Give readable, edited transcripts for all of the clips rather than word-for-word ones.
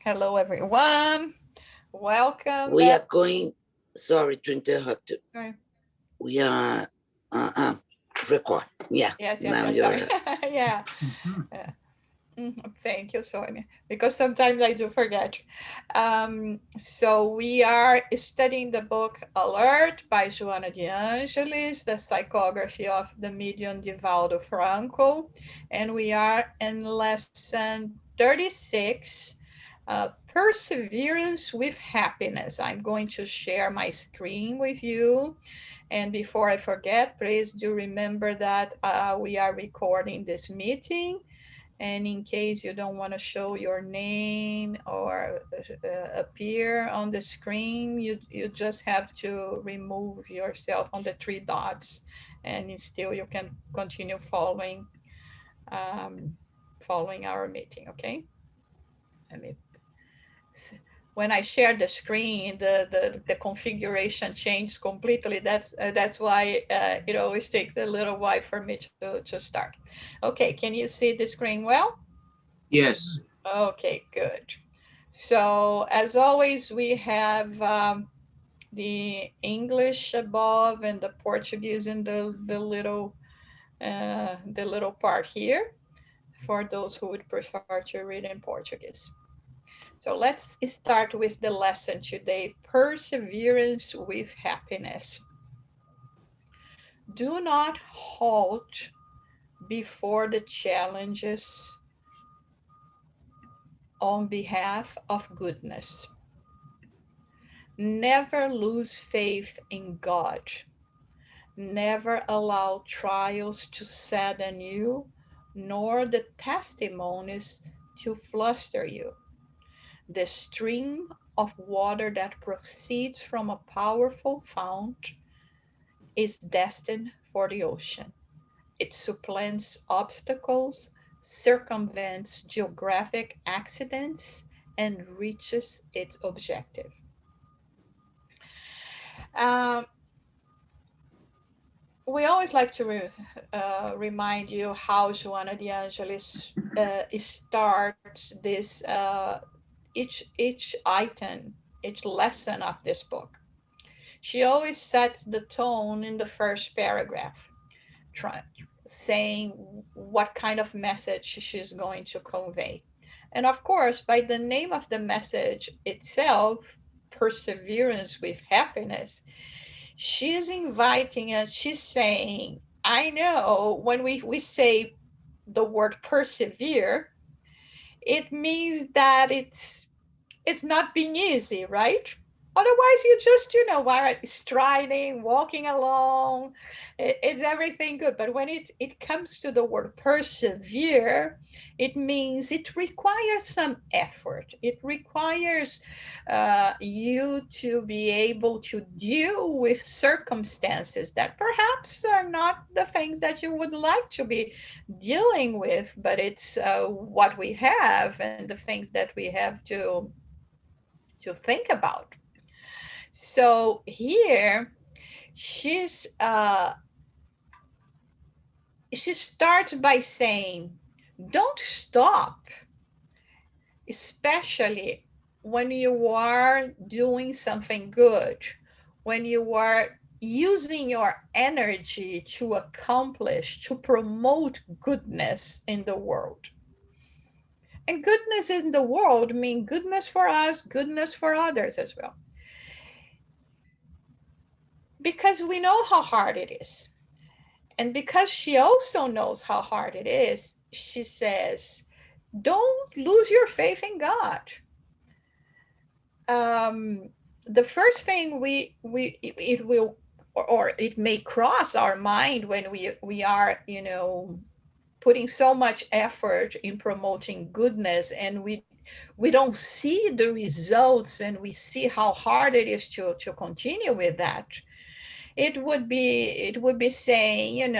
Hello, everyone. Welcome We back. are going, sorry to interrupt. Okay. We are record. Yeah, Yes. now Sorry. you're. Yeah. Yeah. Thank you, Sonia. Because sometimes I do forget. So we are studying the book Alert by Joanna de Angelis, the psychography of the medium Divaldo Franco, and we are in lesson 36. Perseverance with happiness. I'm going to share my screen with you. And before I forget, please do remember that we are recording this meeting. And in case you don't want to show your name or appear on the screen, you just have to remove yourself on the three dots, and still you can continue um, following our meeting. Okay. Let me when I share the screen, the configuration changed completely. That's why it always takes a little while for me to start. Okay, can you see the screen well? Yes. Okay, good. So as always, we have the English above and the Portuguese in the little part here for those who would prefer to read in Portuguese. So let's start with the lesson today, perseverance with happiness. Do not halt before the challenges on behalf of goodness. Never lose faith in God. Never allow trials to sadden you, nor the testimonies to fluster you. The stream of water that proceeds from a powerful fount is destined for the ocean. It supplants obstacles, circumvents geographic accidents, and reaches its objective. Um, we always like to remind you how Joanna de Angelis starts this each item, each lesson of this book. She always sets the tone in the first paragraph, try, saying what kind of message she's going to convey. And of course, by the name of the message itself, perseverance with happiness, she's inviting us, she's saying, I know when we say the word persevere, it means that it's not being easy, right? Otherwise, you just, are striding, walking along. It's everything good. But when it comes to the word persevere, it means it requires some effort. It requires you to be able to deal with circumstances that perhaps are not the things that you would like to be dealing with, but it's what we have and the things that we have to think about. So here she's she starts by saying, don't stop, especially when you are doing something good, when you are using your energy to accomplish, to promote goodness in the world. And goodness in the world means goodness for us, goodness for others as well. Because we know how hard it is. And because she also knows how hard it is, she says, don't lose your faith in God. The first thing it will, or it may cross our mind when we are, putting so much effort in promoting goodness, and we don't see the results, and we see how hard it is to continue with that. It would be saying,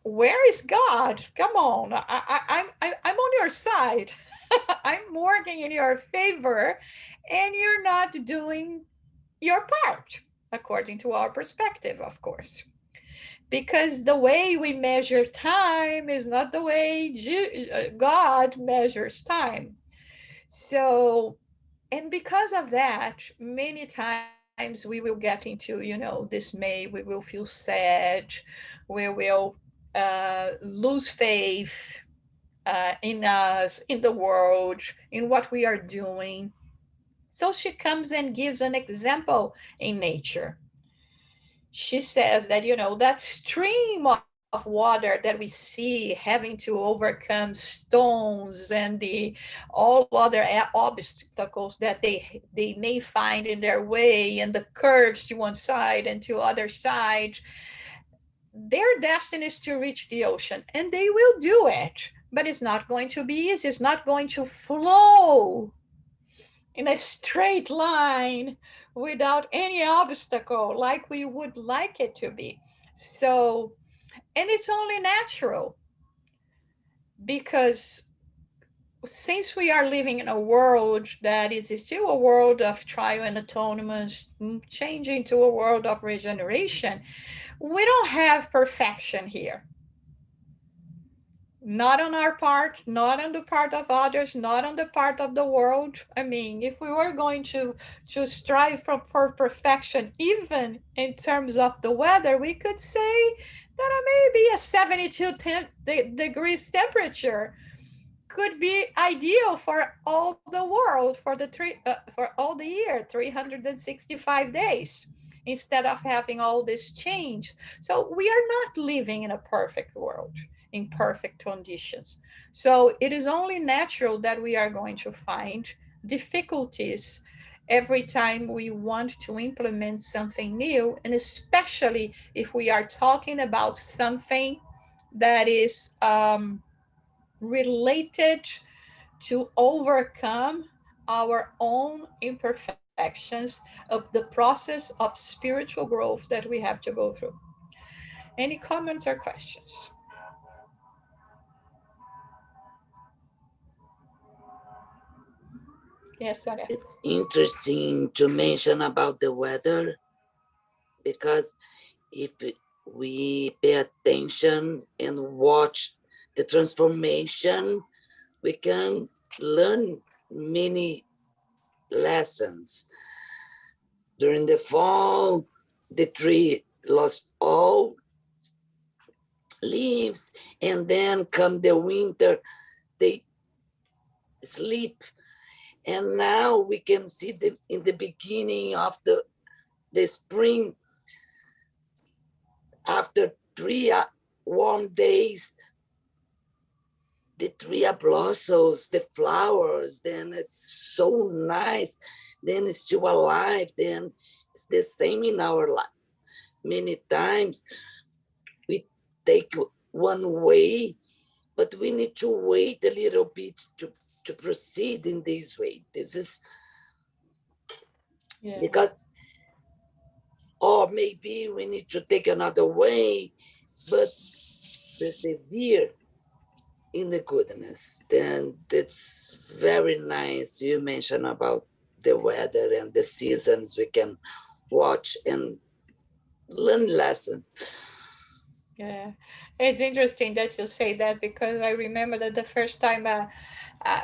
where is God? Come on, I'm on your side. I'm working in your favor, and you're not doing your part according to our perspective, of course. Because the way we measure time is not the way God measures time. So, and because of that, many times we will get into, dismay, we will feel sad, we will lose faith in us, in the world, in what we are doing. So she comes and gives an example in nature. She says that, that stream of water that we see having to overcome stones and the all other obstacles that they may find in their way, and the curves to one side and to other side, their destiny is to reach the ocean, and they will do it, but it's not going to be easy. It's not going to flow in a straight line without any obstacle like we would like it to be. So, and it's only natural because since we are living in a world that is still a world of trial and atonement, changing to a world of regeneration, we don't have perfection here. Not on our part, not on the part of others, not on the part of the world. I mean, if we were going to strive for perfection, even in terms of the weather, we could say that maybe a 72 degrees temperature could be ideal for all the world for all the year, 365 days, instead of having all this change. So we are not living in a perfect world in perfect conditions. So it is only natural that we are going to find difficulties every time we want to implement something new, and especially if we are talking about something that is related to overcome our own imperfections of the process of spiritual growth that we have to go through. Any comments or questions? Yes, Sonia. It's interesting to mention about the weather because if we pay attention and watch the transformation, we can learn many lessons. During the fall, the tree lost all leaves, and then come the winter, they sleep. And now we can see in the beginning of the spring, after 3 warm days, the tree blossoms, the flowers, then it's so nice, then it's still alive, then it's the same in our life. Many times we take one way, but we need to wait a little bit to proceed in this way. This is because, or maybe we need to take another way, but persevere in the goodness. Then that's very nice. You mentioned about the weather and the seasons. We can watch and learn lessons. Yeah, it's interesting that you say that because I remember that the first time,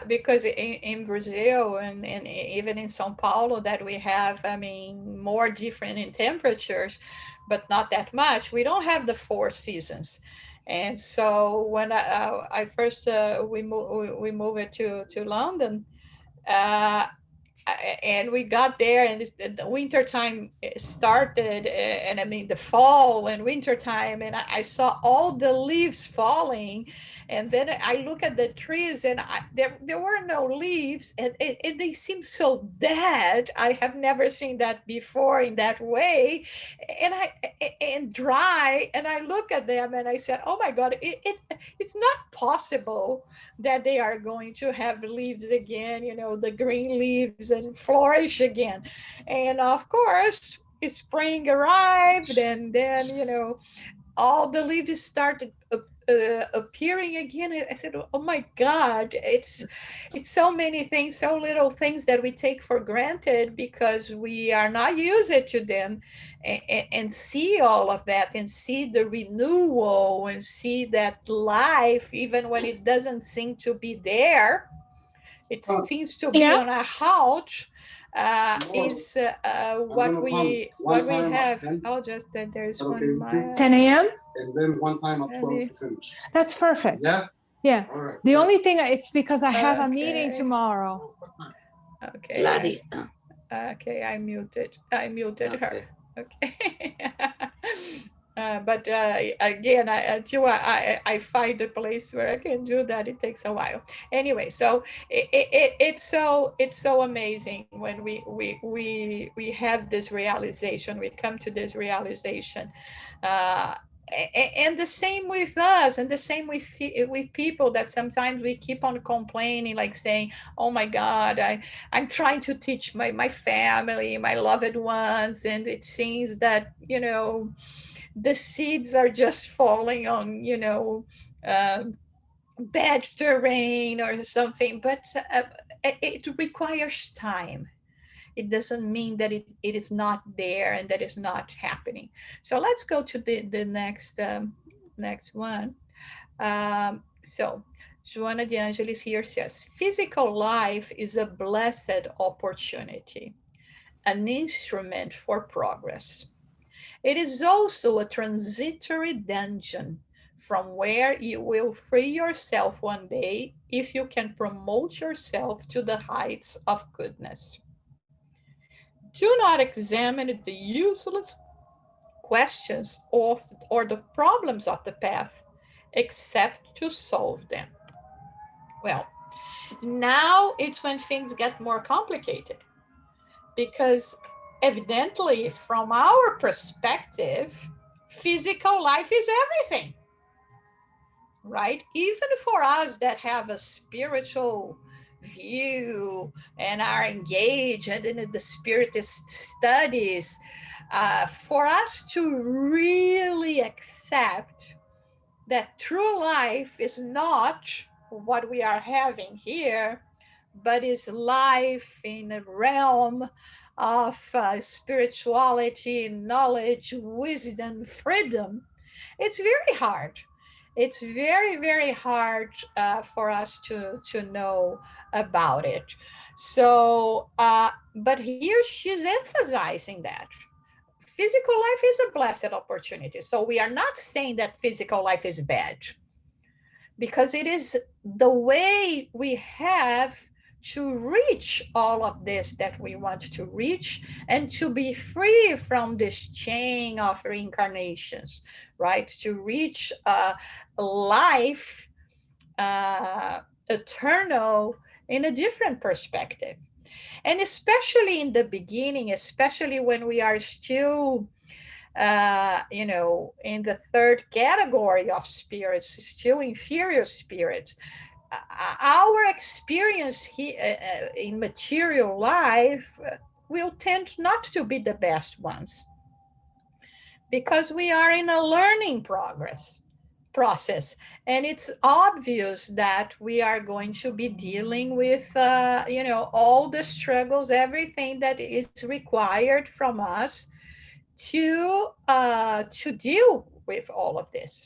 because in Brazil and even in São Paulo, that we have, I mean, more different in temperatures, but not that much. We don't have the 4 seasons. And so when I first we moved to London, uh, and we got there and the winter time started, and I mean the fall and winter time, and I saw all the leaves falling, and then I look at the trees and there were no leaves, and they seem so dead. I have never seen that before in that way, and dry, and I look at them and I said, oh my god, it's not possible that they are going to have leaves again, the green leaves and flourish again. And of course, spring arrived, and then, all the leaves started appearing again. I said, "Oh my God, it's so many things, so little things that we take for granted because we are not used to them, and see all of that, and see the renewal, and see that life, even when it doesn't seem to be there, it seems to be Yeah. on a halt, is what we have. I'll just there is one my 10 a.m. and then one time at 12 to finish. That's perfect. Yeah. Yeah. Right. The only thing it's because I have a meeting tomorrow. Okay. Okay, I muted her. Okay. But again, until I find a place where I can do that, it takes a while. Anyway, so it's so amazing when we have this realization. We come to this realization, uh, and the same with us, and the same with people that sometimes we keep on complaining, like saying, "Oh my God, I'm trying to teach my family, my loved ones, and it seems that the seeds are just falling on bad terrain or something." But it requires time. It doesn't mean that it is not there and that is not happening. So let's go to the next one. So Joanna de Angelis here says, physical life is a blessed opportunity, an instrument for progress. It is also a transitory dungeon from where you will free yourself one day if you can promote yourself to the heights of goodness. Do not examine the useless questions or the problems of the path except to solve them. Well, now it's when things get more complicated, because evidently, from our perspective, physical life is everything, right? Even for us that have a spiritual view and are engaged in the spiritist studies, for us to really accept that true life is not what we are having here, but is life in a realm of spirituality, knowledge, wisdom, freedom. It's very hard. It's very, very hard for us to know about it. So, but here she's emphasizing that physical life is a blessed opportunity. So we are not saying that physical life is bad, because it is the way we have to reach all of this that we want to reach, and to be free from this chain of reincarnations, right? To reach life eternal in a different perspective. And especially in the beginning, especially when we are still in the third category of spirits, still inferior spirits, our experience in material life will tend not to be the best ones, because we are in a learning process, and it's obvious that we are going to be dealing with all the struggles, everything that is required from us to deal with all of this.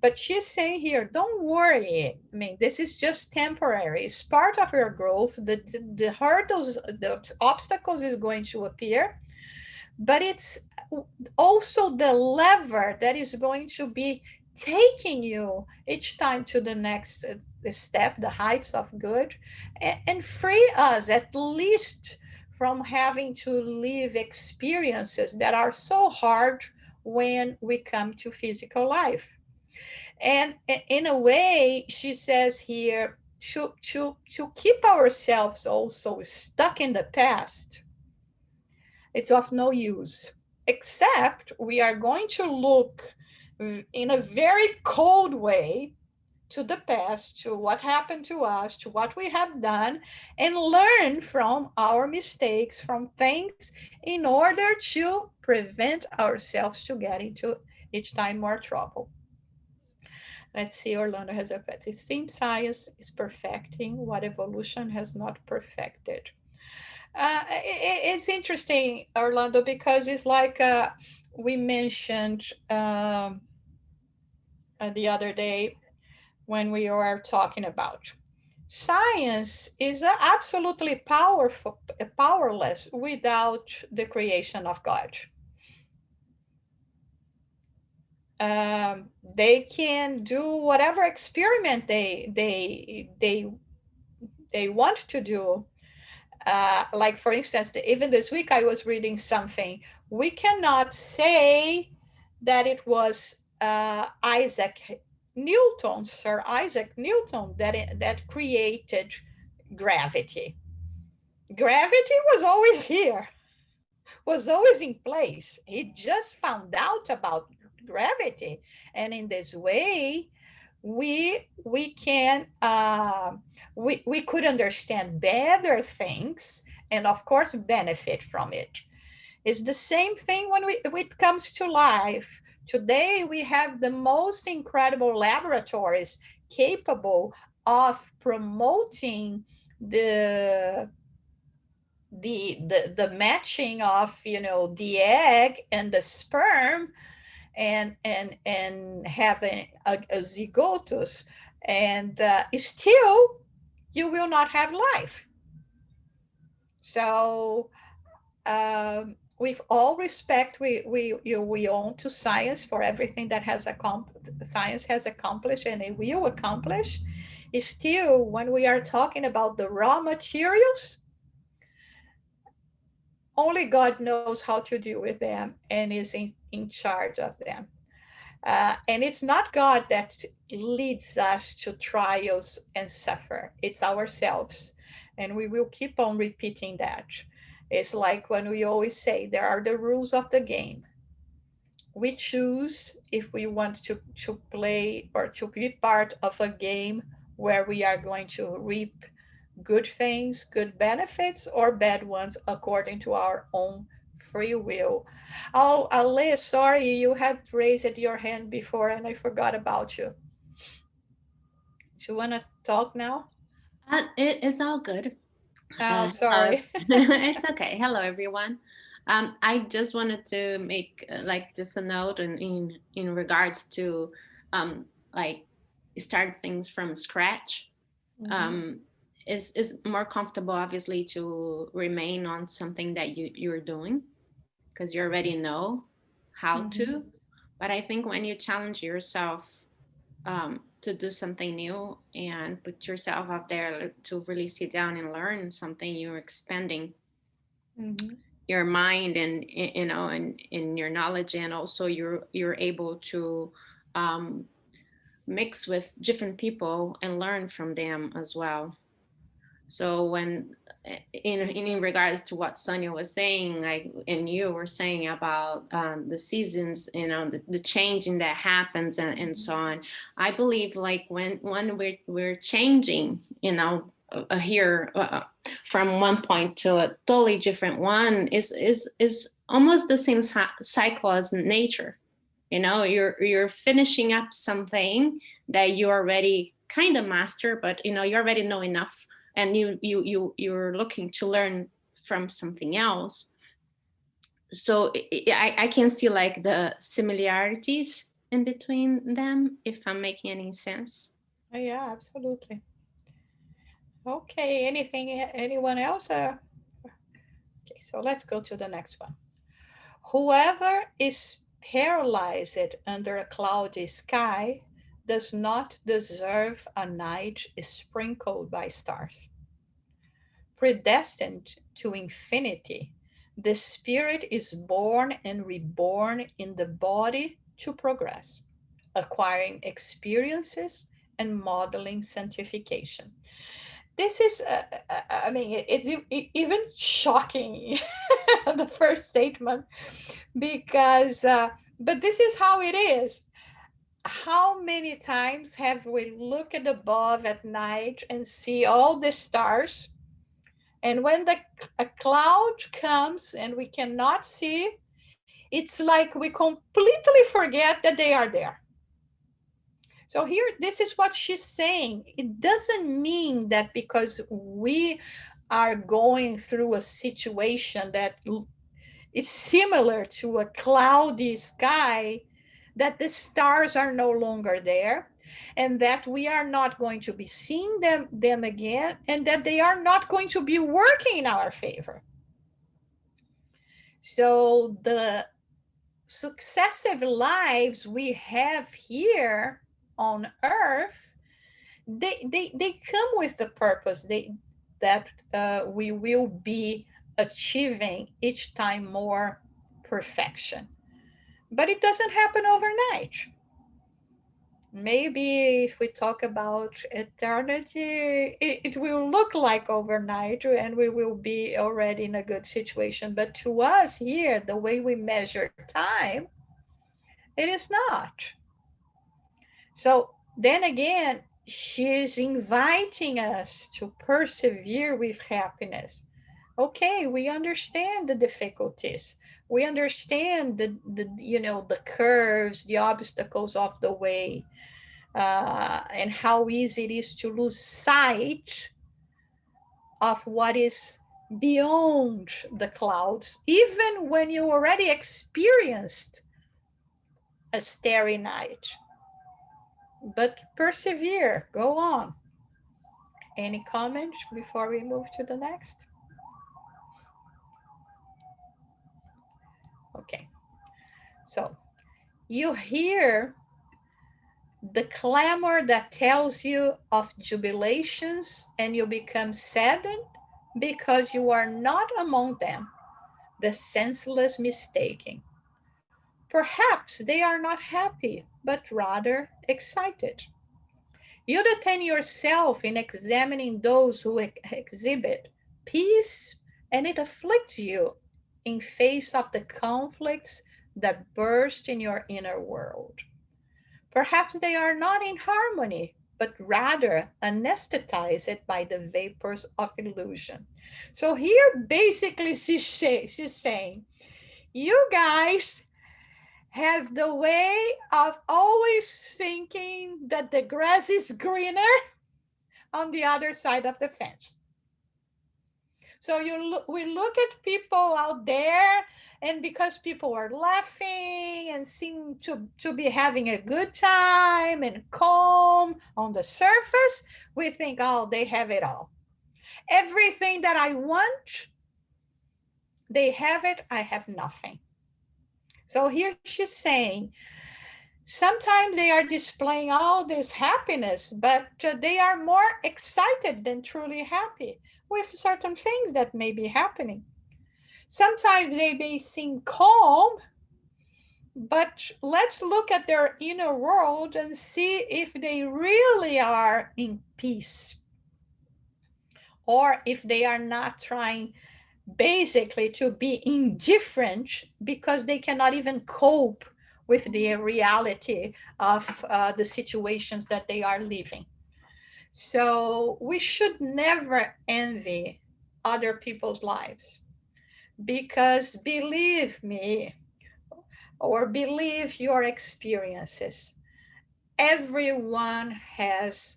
But she's saying here, don't worry. I mean, this is just temporary. It's part of your growth. The hurdles, the obstacles is going to appear, but it's also the lever that is going to be taking you each time to the next step, the heights of good, and free us at least from having to live experiences that are so hard when we come to physical life. And in a way, she says here, to keep ourselves also stuck in the past, it's of no use, except we are going to look in a very cold way to the past, to what happened to us, to what we have done, and learn from our mistakes, from things, in order to prevent ourselves to get into each time more trouble. Let's see, Orlando has a pet. It seems science is perfecting what evolution has not perfected. It's interesting, Orlando, because it's like we mentioned the other day when we were talking about. science is absolutely powerless without the creation of God. They can do whatever experiment they want to do. Like for instance, even this week I was reading something. We cannot say that it was Sir Isaac Newton, that created gravity. Gravity was always here, was always in place. He just found out about gravity, and in this way, we can we could understand better things, and of course benefit from it. It's the same thing when it comes to life. Today we have the most incredible laboratories capable of promoting the the matching of, you know, the egg and the sperm, and having a zygotus, and still you will not have life. So with all respect, we own to science for everything that science has accomplished and it will accomplish. Still, when we are talking about the raw materials, only God knows how to deal with them and is in charge of them. And it's not God that leads us to trials and suffer, it's ourselves. And we will keep on repeating that. It's like when we always say there are the rules of the game. We choose if we want to play or to be part of a game where we are going to reap good things, good benefits, or bad ones according to our own free will. Oh, Ale, sorry, you had raised your hand before and I forgot about you. Do you want to talk now? It's all good. Oh, Hello. sorry. It's okay. Hello, everyone. I just wanted to make like just a note in regards to like start things from scratch. Mm-hmm. Um, is more comfortable, obviously, to remain on something that you're doing because you already know how to. Mm-hmm. But I think when you challenge yourself to do something new and put yourself out there to really sit down and learn something, you're expanding Mm-hmm. your mind and you know and in your knowledge, and also you're able to um, mix with different people and learn from them as well. So when in regards to what Sonia was saying, like, and you were saying about the seasons, you know, the changing that happens and so on. I believe like when we're changing, you know, here from one point to a totally different one is almost the same cycle as nature. You know, you're finishing up something that you already kind of master, but you know you already know enough, and you're looking to learn from something else. So I can see like the similarities in between them, if I'm making any sense. Oh, yeah, absolutely. Okay, anyone else? Okay, so let's go to the next one. Whoever is paralyzed under a cloudy sky does not deserve a night sprinkled by stars. Predestined to infinity, the spirit is born and reborn in the body to progress, acquiring experiences and modeling sanctification. This is, I mean, it's even shocking, the first statement, because, but this is how it is. How many times have we looked above at night and see all the stars? And when a cloud comes and we cannot see, it's like we completely forget that they are there. So here, this is what she's saying. It doesn't mean that because we are going through a situation that is similar to a cloudy sky, that the stars are no longer there. and that we are not going to be seeing them again, and that they are not going to be working in our favor. So the successive lives we have here on earth, they come with the purpose that we will be achieving each time more perfection. But it doesn't happen overnight. Maybe if we talk about eternity, it will look like overnight and we will be already in a good situation. But to us here, the way we measure time, it is not. So then again, she's inviting us to persevere with happiness. Okay, we understand the difficulties. We understand the curves, the obstacles of the way, and how easy it is to lose sight of what is beyond the clouds, even when you already experienced a starry night. But persevere, go on. Any comments before we move to the next? Okay, so you hear the clamor that tells you of jubilations, and you become saddened because you are not among them, the senseless mistaking. Perhaps they are not happy, but rather excited. You detain yourself in examining those who exhibit peace, and it afflicts you in face of the conflicts that burst in your inner world. Perhaps they are not in harmony, but rather anesthetized by the vapors of illusion. So here, basically, she's saying, you guys have the way of always thinking that the grass is greener on the other side of the fence. So we look at people out there, and because people are laughing and seem to be having a good time and calm on the surface, we think, oh, they have it all. Everything that I want, they have it, I have nothing. So here she's saying, sometimes they are displaying all this happiness, but they are more excited than truly happy with certain things that may be happening. Sometimes they may seem calm, but let's look at their inner world and see if they really are in peace, or if they are not trying basically to be indifferent because they cannot even cope with the reality of the situations that they are living. So we should never envy other people's lives, because believe me, or believe your experiences, everyone has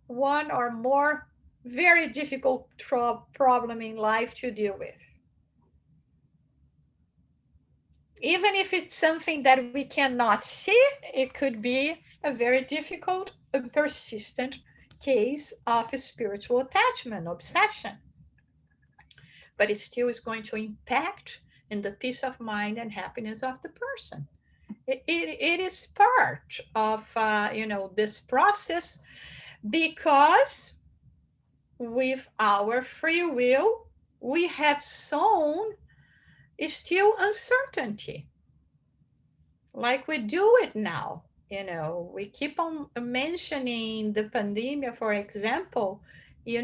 one or more very difficult problem in life to deal with. Even if it's something that we cannot see, it could be a very difficult and persistent case of a spiritual attachment, obsession. But it still is going to impact in the peace of mind and happiness of the person. It is part of this process, because with our free will, we have sown still uncertainty, like we do it now. We keep on mentioning the pandemic, for example. We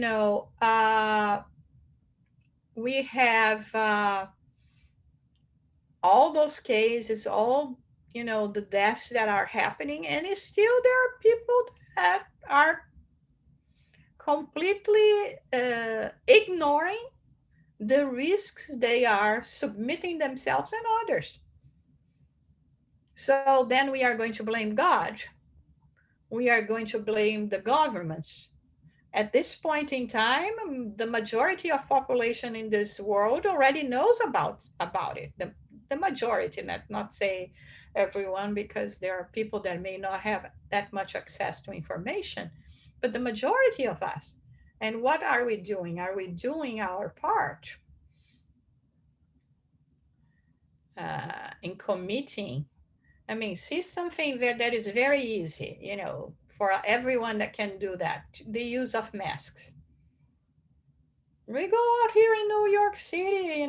have all those cases, all the deaths that are happening, and still there are people that are completely ignoring the risks they are submitting themselves and others. So then we are going to blame God. We are going to blame the governments. At this point in time, the majority of population in this world already knows about it. The majority, not say everyone, because there are people that may not have that much access to information, but the majority of us. And what are we doing? Are we doing our part in committing? I mean, see something there that is very easy, for everyone that can do that. The use of masks. We go out here in New York City,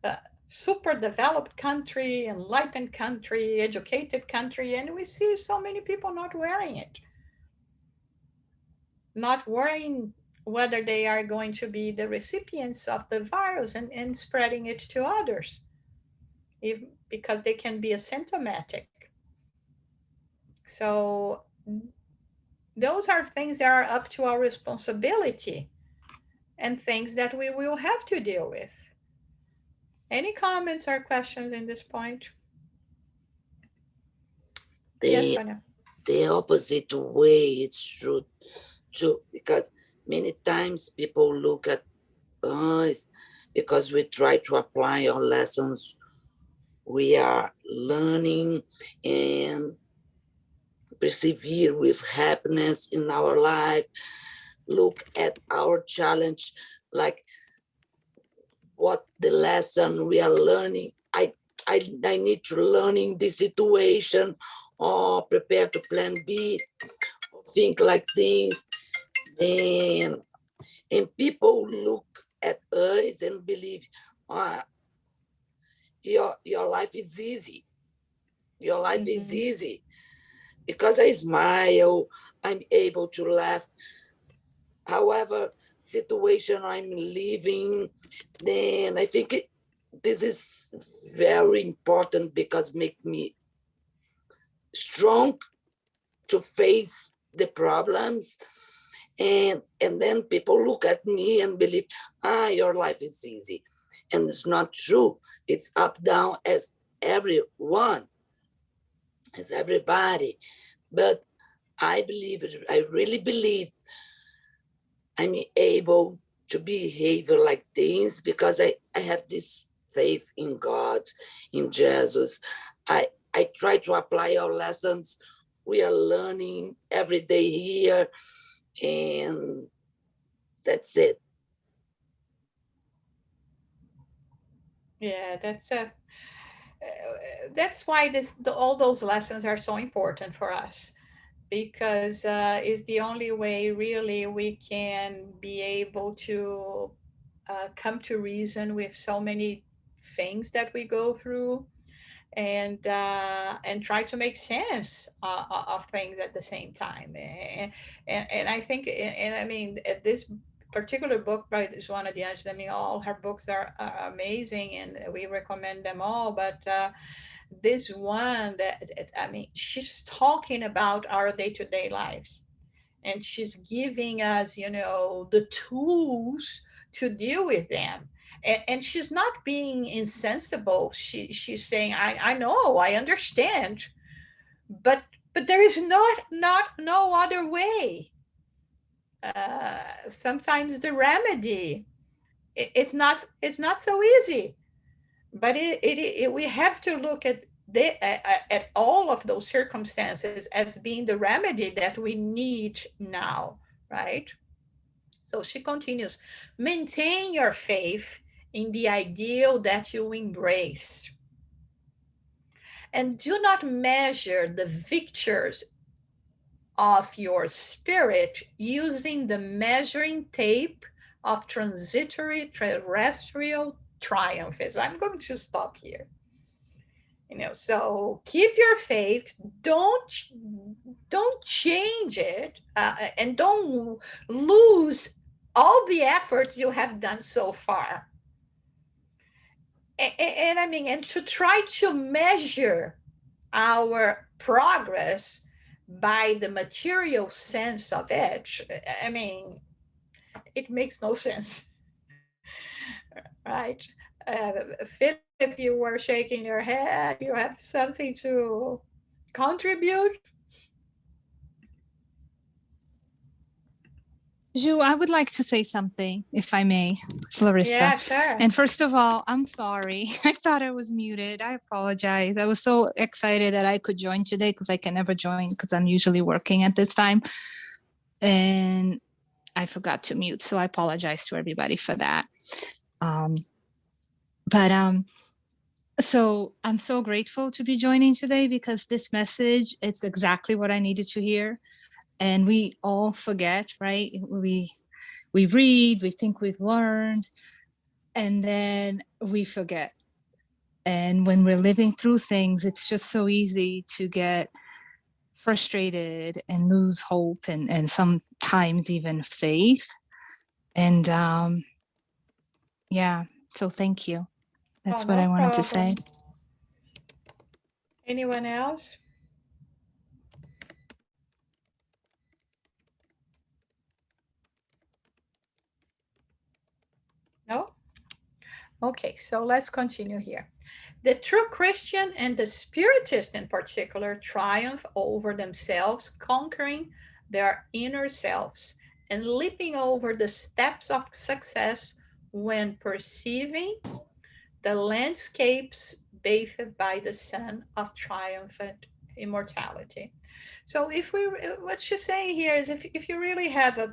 a super developed country, enlightened country, educated country, and we see so many people not wearing it. Not worrying whether they are going to be the recipients of the virus and spreading it to others, if, because they can be asymptomatic. So those are things that are up to our responsibility and things that we will have to deal with. Any comments or questions in this point? Yes, Sonia. The opposite way, it's true, because many times people look at us because we try to apply our lessons we are learning and persevere with happiness in our life. Look at our challenge, like what the lesson we are learning. I need to learn in this situation, or prepare to plan B, or think like this. And people look at us and believe, your life is easy. Your life is easy. Because I smile, I'm able to laugh. However situation I'm living, then I think this is very important, because make me strong to face the problems. And then people look at me and believe, your life is easy. And it's not true. It's up, down, as everyone, as everybody. But I really believe I'm able to behave like this because I have this faith in God, in Jesus. I try to apply our lessons we are learning every day here, and that's it. Yeah, that's why all those lessons are so important for us, because it's the only way really we can be able to come to reason with so many things that we go through, and try to make sense of things at the same time. And I think, and I mean, this particular book by Joanna de Angelis, I mean, all her books are amazing, and we recommend them all. But this one, that I mean, she's talking about our day-to-day lives, and she's giving us, the tools to deal with them. And she's not being insensible. She's saying, I know, I understand, but there is not no other way. Sometimes the remedy, it's not so easy, but we have to look at all of those circumstances as being the remedy that we need now, right? So she continues, maintain your faith in the ideal that you embrace, and do not measure the victories of your spirit using the measuring tape of transitory terrestrial triumphs. I'm going to stop here. So keep your faith. Don't change it, and don't lose all the effort you have done so far. And I mean, and to try to measure our progress by the material sense of it, I mean, it makes no sense, right? Philip, you were shaking your head. You have something to contribute? Ju, I would like to say something, if I may, Clarissa. Yeah, sure. And first of all, I'm sorry. I thought I was muted. I apologize. I was so excited that I could join today because I can never join because I'm usually working at this time. And I forgot to mute. So I apologize to everybody for that. But so I'm so grateful to be joining today because this message, it's exactly what I needed to hear. And we all forget, right? We read, we think we've learned, and then we forget. And when we're living through things, it's just so easy to get frustrated and lose hope and sometimes even faith. And yeah, so thank you. That's what No I wanted to say. problem. Anyone else? No? Okay, so let's continue here. The true Christian and the Spiritist in particular triumph over themselves, conquering their inner selves and leaping over the steps of success when perceiving the landscapes bathed by the sun of triumphant immortality. So if we, what she's saying here is if you really have a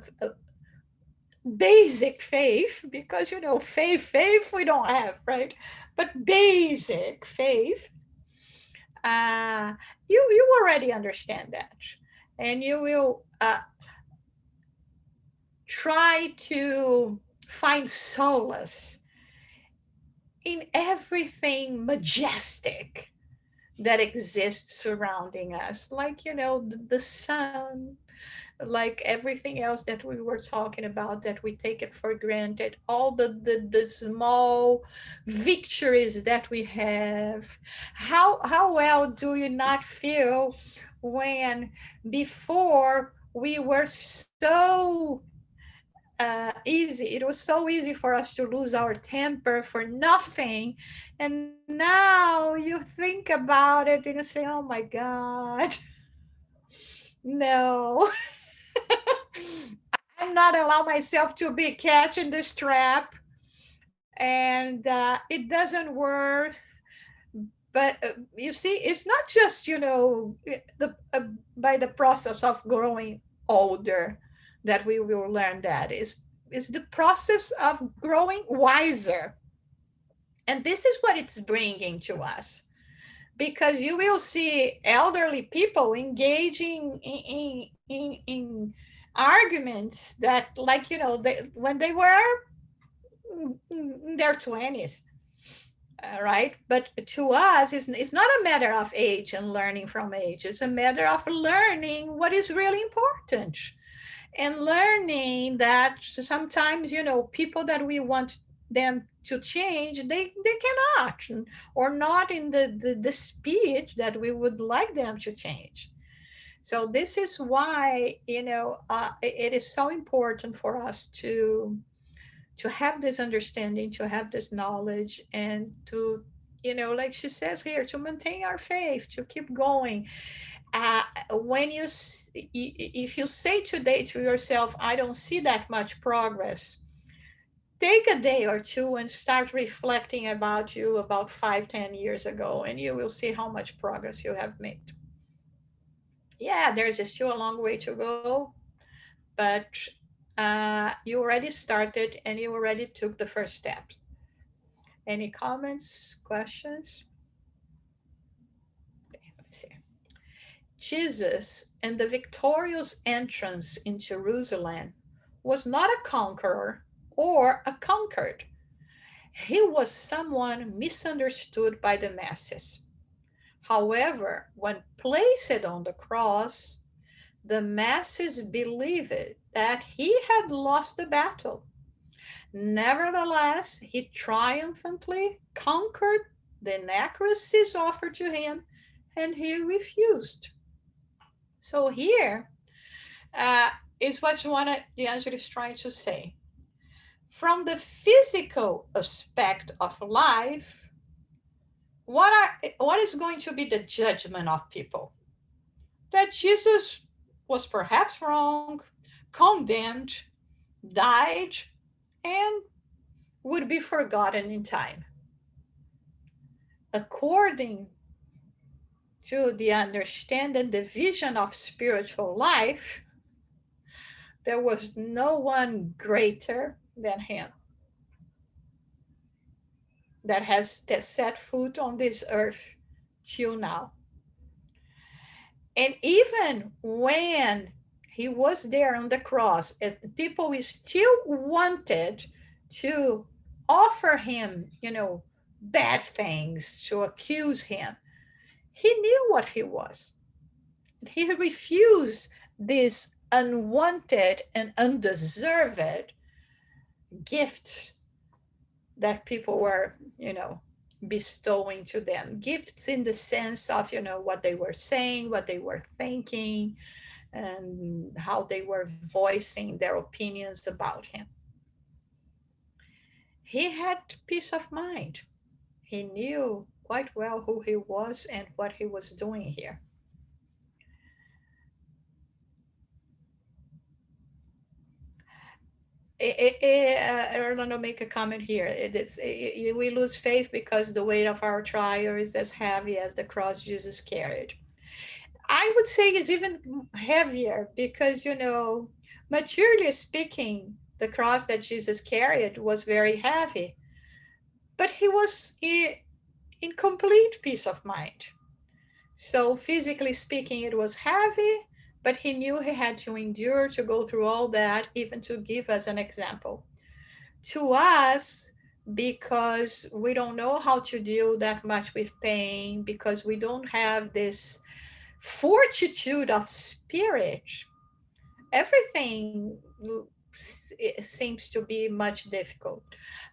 basic faith, because faith we don't have, right? But basic faith, you already understand that, and you will try to find solace in everything majestic that exists surrounding us, like the sun, like everything else that we were talking about, that we take it for granted, all the small victories that we have. How well do you not feel when before we were so easy, it was so easy for us to lose our temper for nothing, and now you think about it and you say, oh my god, no. I'm not allow myself to be catch in this trap, and it doesn't worth. But you see, it's not just the by the process of growing older that we will learn that is the process of growing wiser, and this is what it's bringing to us, because you will see elderly people engaging in arguments that, like, when they were in their 20s, right? But to us, it's not a matter of age and learning from age. It's a matter of learning what is really important, and learning that sometimes, people that we want them to change, they cannot, or not in the speed that we would like them to change. So this is why, it is so important for us to have this understanding, to have this knowledge, and to, like she says here, to maintain our faith, to keep going. When if you say today to yourself, I don't see that much progress, take a day or two and start reflecting about you about 5-10 years ago, and you will see how much progress you have made. Yeah, there's still a long way to go, but you already started and you already took the first steps. Any comments, questions? Okay, let's see. Jesus and the victorious entrance in Jerusalem was not a conqueror or a conquered. He was someone misunderstood by the masses. However, when placed on the cross, the masses believed that he had lost the battle. Nevertheless, he triumphantly conquered the inaccuracies offered to him, and he refused. So here is what Joanna de Angelis is trying to say. From the physical aspect of life, what is going to be the judgment of people? That Jesus was perhaps wrong, condemned, died, and would be forgotten in time. According to the understanding, the vision of spiritual life, there was no one greater than him that set foot on this earth till now. And even when he was there on the cross, as people still wanted to offer him, bad things, to accuse him, he knew what he was. He refused this unwanted and undeserved gifts that people were, bestowing to them. Gifts in the sense of, what they were saying, what they were thinking, and how they were voicing their opinions about him. He had peace of mind. He knew quite well who he was and what he was doing here. Orlando make a comment here. We lose faith because the weight of our trial is as heavy as the cross Jesus carried. I would say it's even heavier because, materially speaking, the cross that Jesus carried was very heavy, but he was in complete peace of mind. So, physically speaking, it was heavy, but he knew he had to endure to go through all that, even to give us an example. To us, because we don't know how to deal that much with pain, because we don't have this fortitude of spirit, everything seems to be much difficult.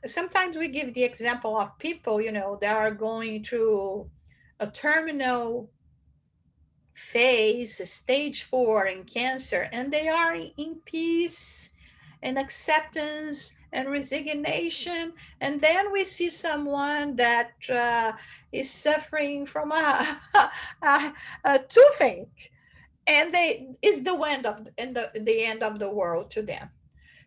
Sometimes we give the example of people, that are going through a terminal phase, stage 4 in cancer, and they are in peace and acceptance and resignation. And then we see someone that is suffering from a toothache, and they is the end of the end of the world to them.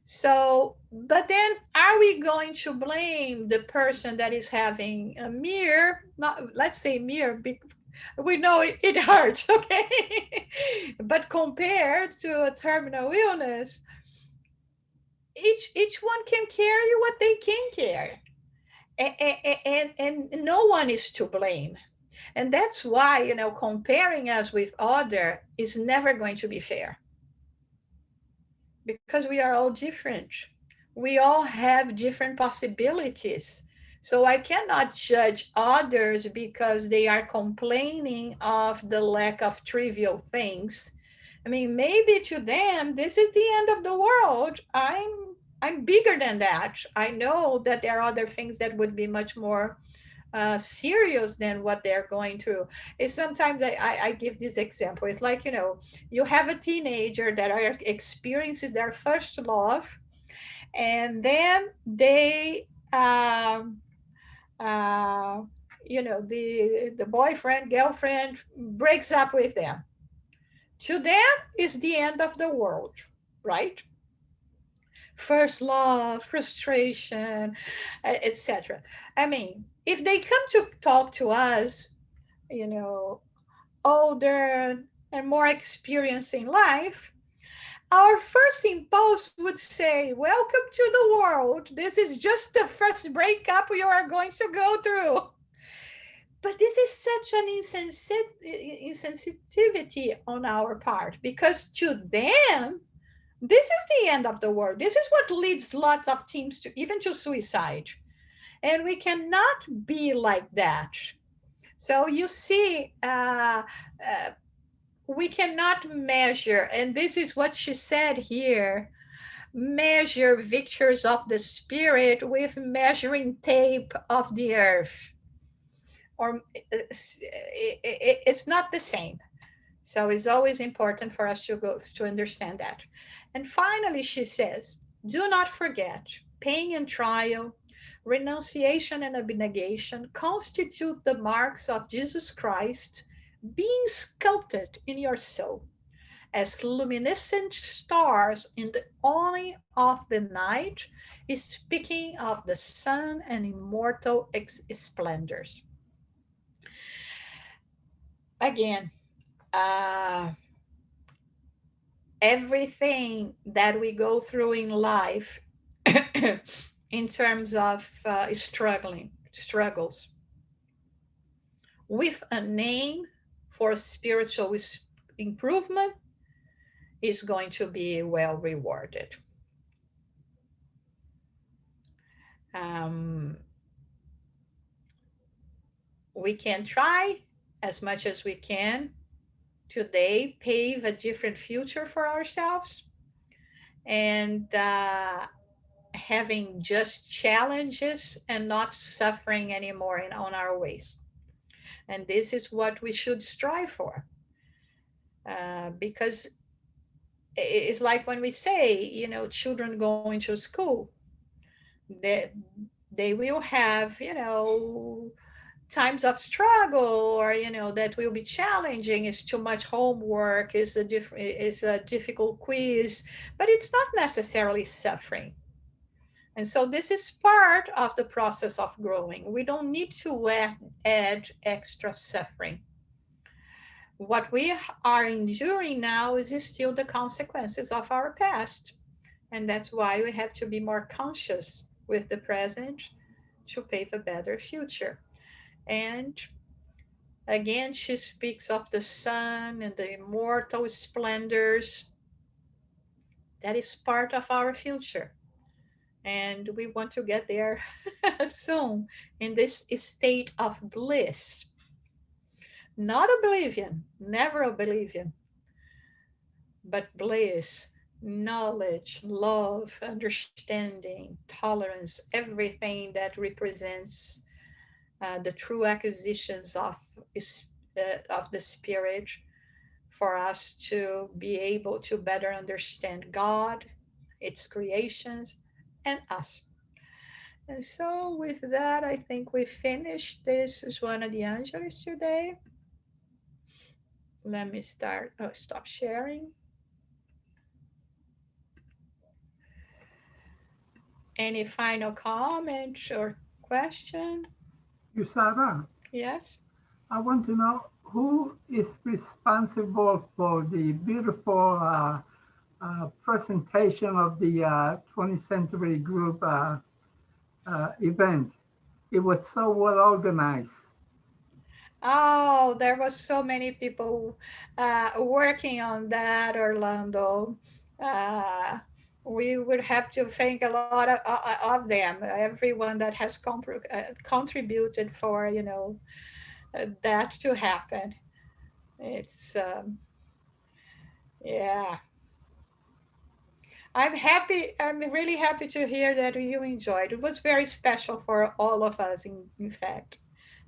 So, but then are we going to blame the person that is having a mere, not, let's say mere, we know it hurts, okay? But compared to a terminal illness, each one can carry what they can carry. And no one is to blame. And that's why, comparing us with other is never going to be fair, because we are all different. We all have different possibilities. So I cannot judge others because they are complaining of the lack of trivial things. I mean, maybe to them this is the end of the world. I'm bigger than that. I know that there are other things that would be much more serious than what they're going through. It's sometimes I give this example. It's like, you have a teenager that are experiences their first love, and then they uh, the boyfriend girlfriend breaks up with them. To them is the end of the world, right? First love, frustration, etc. I mean, if they come to talk to us, you know older and more experienced in life, our first impulse would say, welcome to the world. This is just the first breakup you are going to go through. But this is such an insensitivity on our part, because to them, this is the end of the world. This is what leads lots of teams to even to suicide. And we cannot be like that. So you see, we cannot measure, and this is what she said here, measure victors of the spirit with measuring tape of the earth, or it's not the same. So it's always important for us to go to understand that. And finally, she says, do not forget, pain and trial, renunciation and abnegation constitute the marks of Jesus Christ being sculpted in your soul. as luminescent stars in the awning of the night, is speaking of the sun and immortal splendors. Again, uh, everything that we go through in life in terms of struggles with a name for spiritual improvement is going to be well rewarded. Um, we can try as much as we can today, pave a different future for ourselves, and having just challenges and not suffering anymore on our ways. And this is what we should strive for. Because it's like when we say, children going to school, they, they will have, times of struggle, or that will be challenging. Is too much homework, is a difficult quiz, but it's not necessarily suffering. And so this is part of the process of growing. We don't need to add extra suffering. What we are enduring now is still the consequences of our past, and that's why we have to be more conscious with the present to pave a better future. And again, she speaks of the sun and the immortal splendors. That is part of our future. And we want to get there soon in this state of bliss. Not oblivion, never oblivion, but bliss, knowledge, love, understanding, tolerance, everything that represents the true acquisitions of the spirit, for us to be able to better understand God, its creations, and us. And so, with that, I think we finished this Joana de Angelis today. Let me stop sharing. Any final comment or question? Usara, Yes? I want to know who is responsible for the beautiful presentation of the 20th Century Group event. It was so well organized. Oh, there was so many people working on that, Orlando. Uh, we would have to thank a lot of them, everyone that has contributed for that to happen. It's yeah. I'm happy. I'm really happy to hear that you enjoyed. It was very special for all of us. In fact,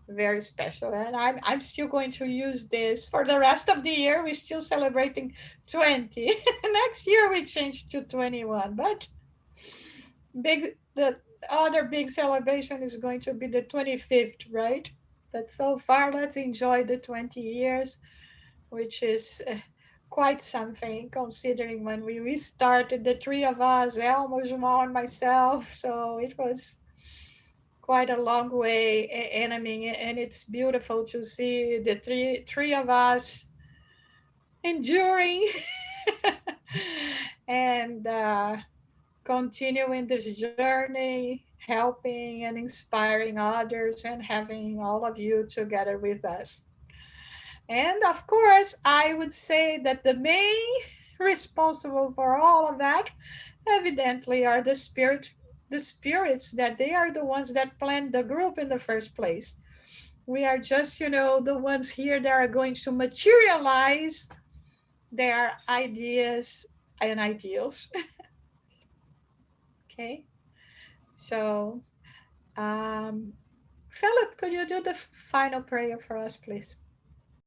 very special. And I'm still going to use this for the rest of the year. We're still celebrating 20. Next year we change to 21. But the other big celebration is going to be the 25th, right? But so far, let's enjoy the 20 years, which is quite something considering when we started, the three of us, Elmo, Jamal, and myself. So it was quite a long way. And I mean, and it's beautiful to see the three of us enduring and continuing this journey, helping and inspiring others, and having all of you together with us. And of course, I would say that the main responsible for all of that, evidently, are the spirits, that they are the ones that planned the group in the first place. We are just, the ones here that are going to materialize their ideas and ideals. Okay. So, um, Philip, could you do the final prayer for us, please?